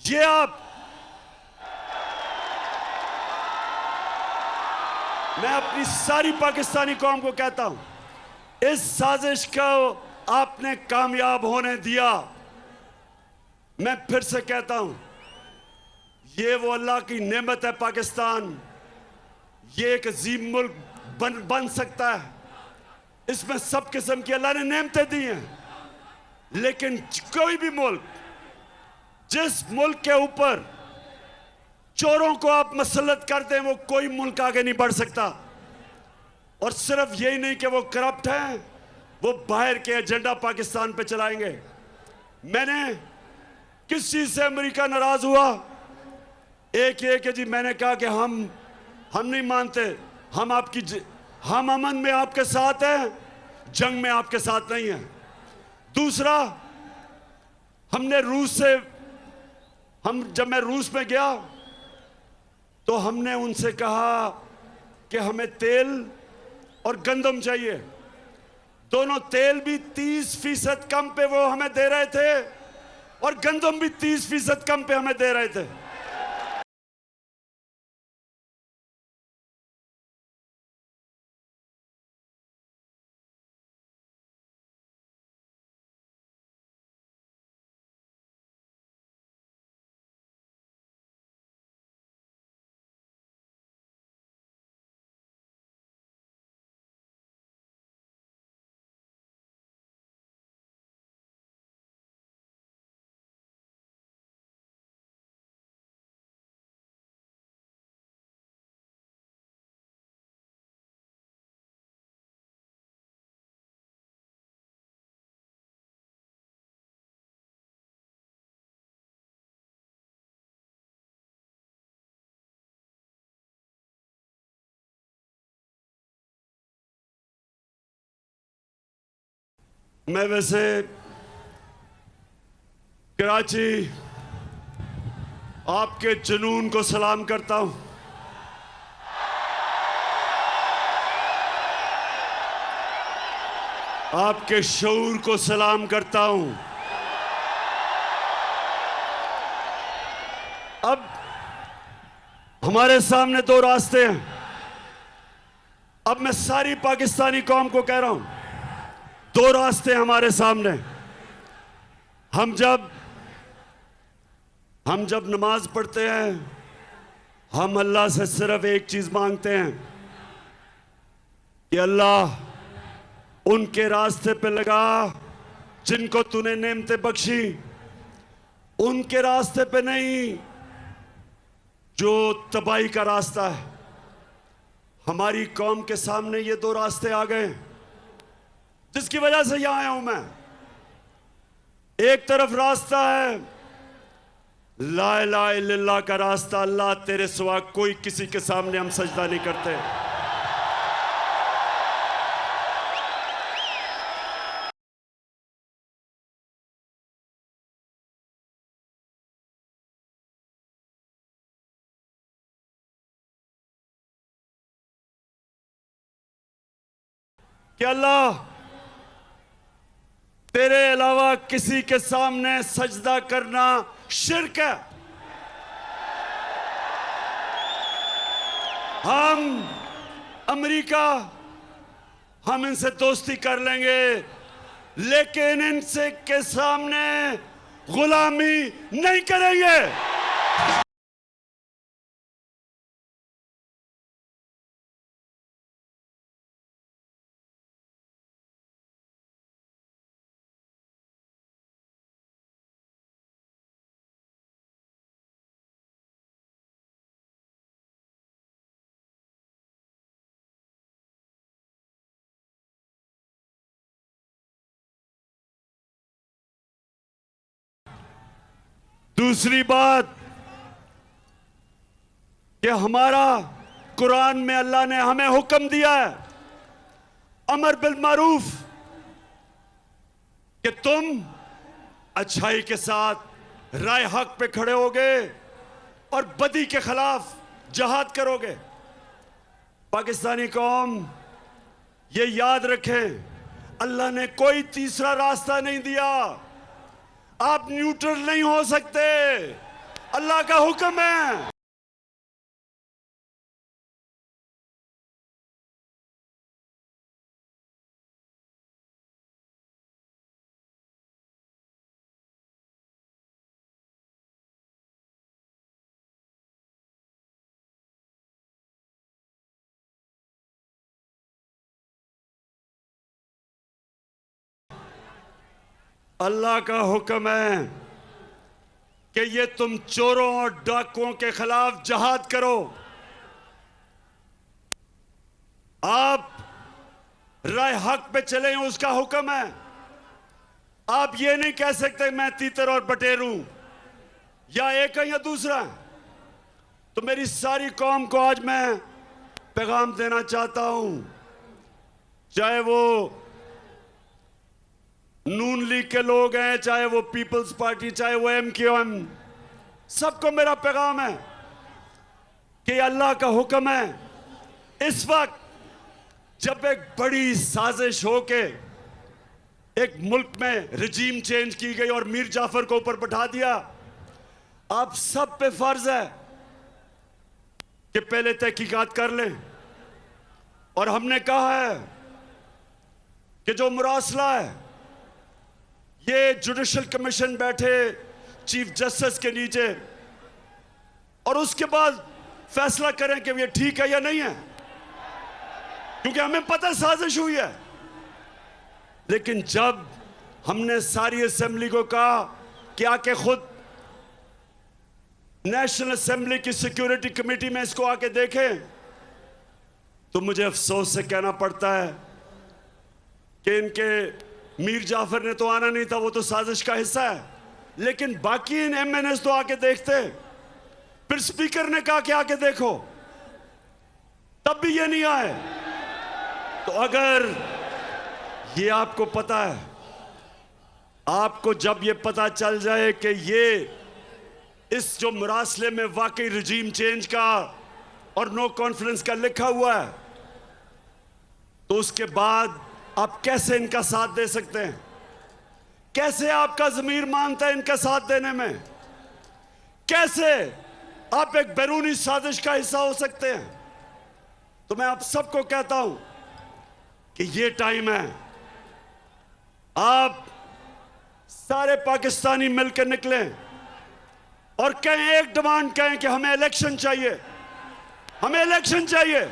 ये आप, मैं अपनी सारी पाकिस्तानी कौम को कहता हूं, इस साजिश को आपने कामयाब होने दिया। मैं फिर से कहता हूं, ये वो अल्लाह की नेमत है पाकिस्तान। ये एक अजीम मुल्क बन सकता है। इसमें सब किस्म की अल्लाह ने नेमतें दी हैं। लेकिन कोई भी मुल्क, जिस मुल्क के ऊपर चोरों को आप मसलत कर दें, वो कोई मुल्क आगे नहीं बढ़ सकता। और सिर्फ यही नहीं कि वो करप्ट हैं, वो बाहर के एजेंडा पाकिस्तान पे चलाएंगे। मैंने किस चीज से अमेरिका नाराज हुआ? एक ये कि जी मैंने कहा कि हम नहीं मानते, हम अमन में आपके साथ हैं, जंग में आपके साथ नहीं हैं। दूसरा, हमने रूस से, जब मैं रूस में गया तो हमने उनसे कहा कि हमें तेल और गंदम चाहिए। दोनों, तेल भी 30% कम पे वो हमें दे रहे थे और गंदम भी 30% कम पे हमें दे रहे थे। मैं वैसे कराची आपके जुनून को सलाम करता हूं। आपके शऊर को सलाम करता हूं। अब हमारे सामने दो रास्ते हैं। अब मैं सारी पाकिस्तानी कौम को कह रहा हूं, दो रास्ते हमारे सामने। हम जब नमाज पढ़ते हैं, हम अल्लाह से सिर्फ एक चीज मांगते हैं कि अल्लाह उनके रास्ते पे लगा जिनको तूने नेमतें बख्शी, उनके रास्ते पे नहीं जो तबाही का रास्ता है। हमारी कौम के सामने ये दो रास्ते आ गए जिसकी वजह से यहां आया हूं मैं। एक तरफ रास्ता है ला इलाहा इल्लल्लाह का रास्ता, अल्लाह तेरे सिवा कोई किसी के सामने हम सजदा नहीं करते। कि अल्लाह तेरे अलावा किसी के सामने सजदा करना शिर्क है। हम अमेरिका, हम इनसे दोस्ती कर लेंगे, लेकिन इनसे के सामने गुलामी नहीं करेंगे। दूसरी बात कि हमारा कुरान में अल्लाह ने हमें हुक्म दिया है अमर बिल मारूफ कि तुम अच्छाई के साथ राय हक पे खड़े होगे और बदी के खिलाफ जहाद करोगे। पाकिस्तानी कौम ये याद रखें, अल्लाह ने कोई तीसरा रास्ता नहीं दिया। आप न्यूट्रल नहीं हो सकते, अल्लाह का हुक्म है। अल्लाह का हुक्म है कि ये तुम चोरों और डाकुओं के खिलाफ जहाद करो। आप राय हक पे चले, उसका हुक्म है। आप ये नहीं कह सकते मैं तीतर और बटेर हूं, या एक है या दूसरा। तो मेरी सारी कौम को आज मैं पैगाम देना चाहता हूं, चाहे वो नून लीग के लोग हैं, चाहे वो पीपल्स पार्टी, चाहे वो MQM, सबको मेरा पैगाम है कि अल्लाह का हुक्म है। इस वक्त जब एक बड़ी साजिश हो के एक मुल्क में रजीम चेंज की गई और मीर जाफर को ऊपर बैठा दिया, आप सब पे फर्ज है कि पहले तहकीकात कर लें। और हमने कहा है कि जो मुरासला है, ये जुडिशल कमीशन बैठे चीफ जस्टिस के नीचे और उसके बाद फैसला करें कि ये ठीक है या नहीं है, क्योंकि हमें पता साजिश हुई है। लेकिन जब हमने सारी असेंबली को कहा कि आके खुद नेशनल असेंबली की सिक्योरिटी कमेटी में इसको आके देखें, तो मुझे अफसोस से कहना पड़ता है कि इनके मीर जाफर ने तो आना नहीं था, वो तो साजिश का हिस्सा है, लेकिन बाकी इन MNS तो आके देखते। फिर स्पीकर ने कहा कि आके देखो, तब भी ये नहीं आए। तो अगर ये आपको पता है, आपको जब ये पता चल जाए कि ये इस जो मुरासले में वाकई रजीम चेंज का और नो कॉन्फ्रेंस का लिखा हुआ है, तो उसके बाद आप कैसे इनका साथ दे सकते हैं? कैसे आपका ज़मीर मानता है इनका साथ देने में? कैसे? आप एक बैरूनी साजिश का हिस्सा हो सकते हैं। तो मैं आप सबको कहता हूं कि ये टाइम है, आप सारे पाकिस्तानी मिलकर निकलें और कहें, एक डिमांड कहें कि हमें इलेक्शन चाहिए, हमें इलेक्शन चाहिए।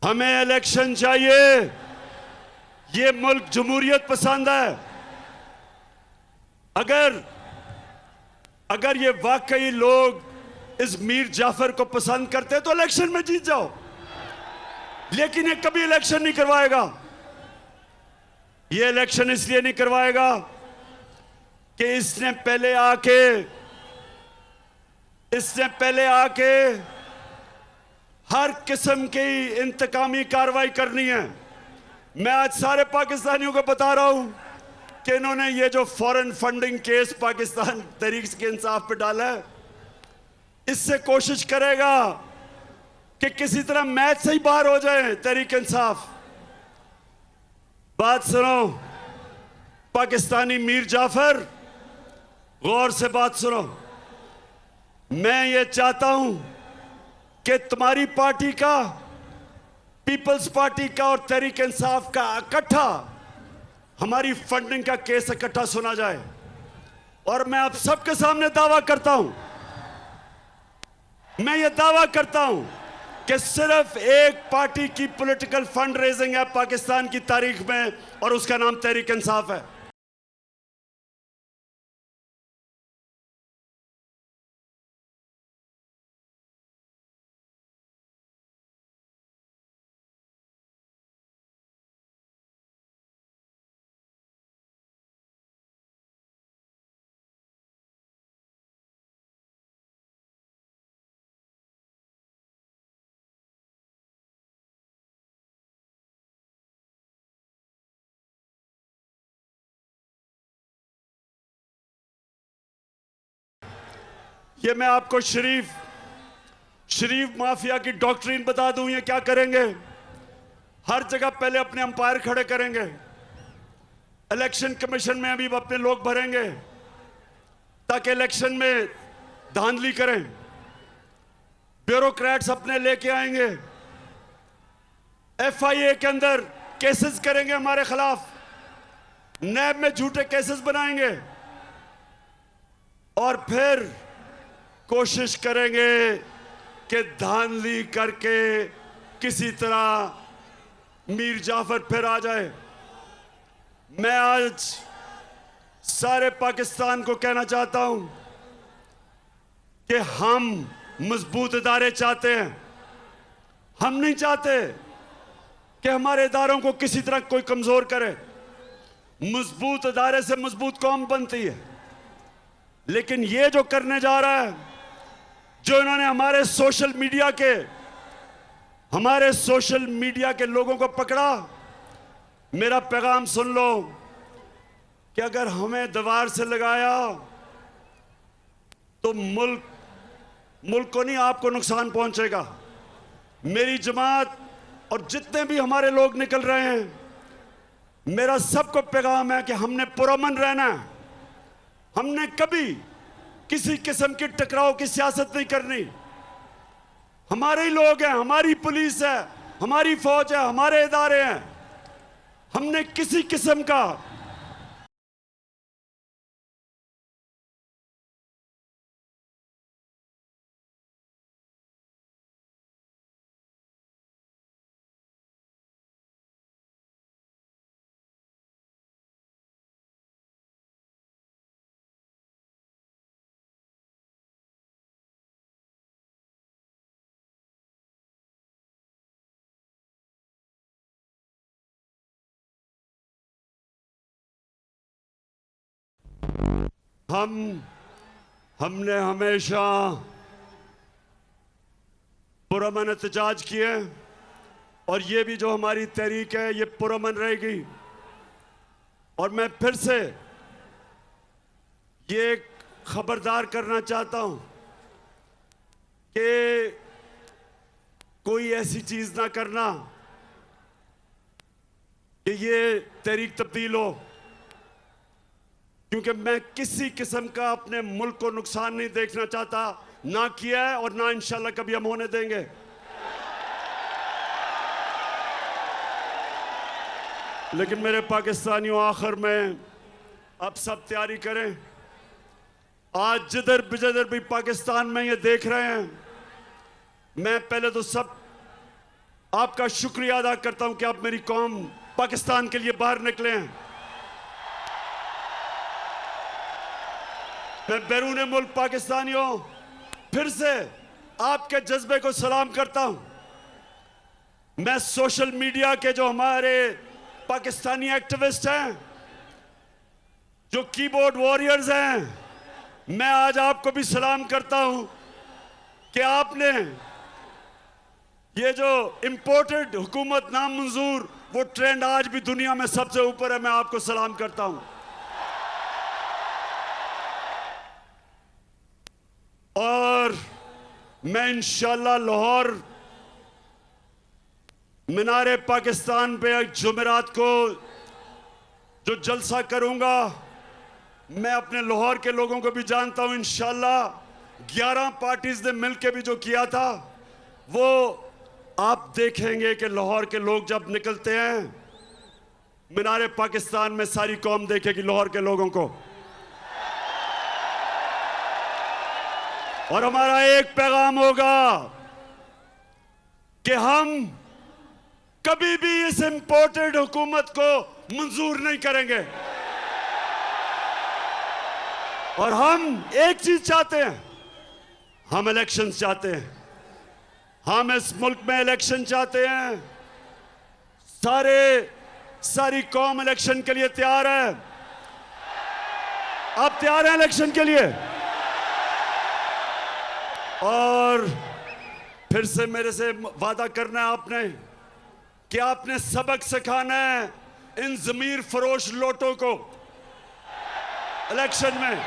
हमें इलेक्शन चाहिए। ये मुल्क जमहूरियत पसंद है। अगर ये वाकई लोग इस मीर जाफर को पसंद करते तो इलेक्शन में जीत जाओ, लेकिन ये कभी इलेक्शन नहीं करवाएगा। ये इलेक्शन इसलिए नहीं करवाएगा कि इसने पहले आके हर किस्म की इंतकामी कार्रवाई करनी है। मैं आज सारे पाकिस्तानियों को बता रहा हूं कि इन्होंने ये जो foreign funding case Pakistan Tehreek Insaf पे डाला है, इससे कोशिश करेगा कि किसी तरह मैच से ही बाहर हो जाए तहरीक इंसाफ। बात सुनो पाकिस्तानी मीर जाफर, गौर से बात सुनो। मैं ये चाहता हूं कि तुम्हारी पार्टी का, पीपल्स पार्टी का और तहरीक इंसाफ का इकट्ठा हमारी फंडिंग का केस इकट्ठा सुना जाए। और मैं आप सबके सामने दावा करता हूं, मैं ये दावा करता हूं कि सिर्फ एक पार्टी की पॉलिटिकल फंड रेजिंग है पाकिस्तान की तारीख में, और उसका नाम तहरीक इंसाफ है। ये मैं आपको शरीफ माफिया की डॉक्ट्रिन बता दूं। ये क्या करेंगे, हर जगह पहले अपने अंपायर खड़े करेंगे, इलेक्शन कमीशन में अभी अपने लोग भरेंगे ताकि इलेक्शन में धांधली करें, ब्यूरोक्रेट्स अपने लेके आएंगे, एफआईए के अंदर केसेस करेंगे हमारे खिलाफ, नैब में झूठे केसेस बनाएंगे और फिर कोशिश करेंगे कि धांधली करके किसी तरह मीर जाफर फिर आ जाए। मैं आज सारे पाकिस्तान को कहना चाहता हूं कि हम मजबूत इदारे चाहते हैं। हम नहीं चाहते कि हमारे इदारों को किसी तरह कोई कमजोर करे। मजबूत इदारे से मजबूत कौम बनती है। लेकिन ये जो करने जा रहा है, जो इन्होंने हमारे सोशल मीडिया के लोगों को पकड़ा, मेरा पैगाम सुन लो कि अगर हमें दीवार से लगाया तो मुल्क को नहीं, आपको नुकसान पहुंचेगा। मेरी जमात और जितने भी हमारे लोग निकल रहे हैं, मेरा सबको पैगाम है कि हमने पुरअमन रहना है। हमने कभी किसी किस्म की टकराव की सियासत नहीं करनी। हमारे ही लोग हैं, हमारी पुलिस है, हमारी फौज है, हमारे इदारे हैं। हमने किसी किस्म का हमने हमेशा पुरअमन एहतजाज किए और ये भी जो हमारी तहरीक है ये पुरअमन रहेगी। और मैं फिर से ये खबरदार करना चाहता हूं कि कोई ऐसी चीज ना करना कि ये तहरीक तब्दील हो, क्योंकि मैं किसी किस्म का अपने मुल्क को नुकसान नहीं देखना चाहता, ना किया है और ना इंशाल्लाह कभी हम होने देंगे। लेकिन मेरे पाकिस्तानियों, आखिर में अब सब तैयारी करें। आज जिधर भी पाकिस्तान में ये देख रहे हैं, मैं पहले तो सब आपका शुक्रिया अदा करता हूं कि आप मेरी कौम पाकिस्तान के लिए बाहर निकले हैं। मैं बैरून मुल्क पाकिस्तानियों फिर से आपके जज्बे को सलाम करता हूं। मैं सोशल मीडिया के जो हमारे पाकिस्तानी एक्टिविस्ट हैं, जो कीबोर्ड वॉरियर्स हैं, मैं आज आपको भी सलाम करता हूं कि आपने ये जो इंपोर्टेड हुकूमत नामंजूर, वो ट्रेंड आज भी दुनिया में सबसे ऊपर है। मैं आपको सलाम करता हूं। और मैं इंशाल्लाह लाहौर मीनारे पाकिस्तान पे जुमेरात को जो जलसा करूंगा, मैं अपने लाहौर के लोगों को भी जानता हूं। इंशाल्लाह 11 पार्टीज ने मिलकर भी जो किया था, वो आप देखेंगे कि लाहौर के लोग जब निकलते हैं मीनारे पाकिस्तान में, सारी कौम देखेगी लाहौर के लोगों को। और हमारा एक पैगाम होगा कि हम कभी भी इस इंपोर्टेड हुकूमत को मंजूर नहीं करेंगे। और हम एक चीज चाहते हैं, हम इलेक्शंस चाहते हैं। हम इस मुल्क में इलेक्शन चाहते हैं। सारी कौम इलेक्शन के लिए तैयार है। आप तैयार हैं इलेक्शन के लिए? और फिर से मेरे से वादा करना है आपने कि आपने सबक सिखाना है इन ज़मीर फरोश लोटों को इलेक्शन में।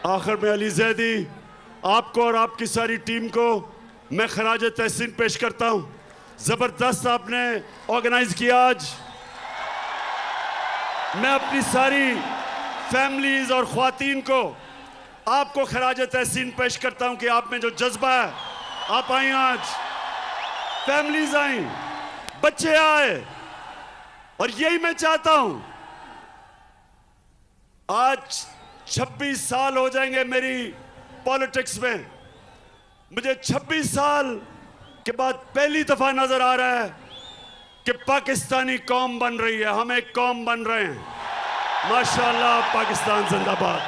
आखिर में अली जैदी, आपको और आपकी सारी टीम को मैं खराज तहसीन पेश करता हूं। जबरदस्त आपने ऑर्गेनाइज किया आज। मैं अपनी सारी फैमिलीज और ख्वातीन को आपको खराज तहसीन पेश करता हूं कि आप में जो जज्बा है, आप आई आज, फैमिलीज आई, बच्चे आए, और यही मैं चाहता हूं। आज 26 साल हो जाएंगे मेरी पॉलिटिक्स में। मुझे 26 साल के बाद पहली दफा नजर आ रहा है कि पाकिस्तानी कौम बन रही है, हम एक कौम बन रहे हैं। माशाअल्लाह, पाकिस्तान जिंदाबाद।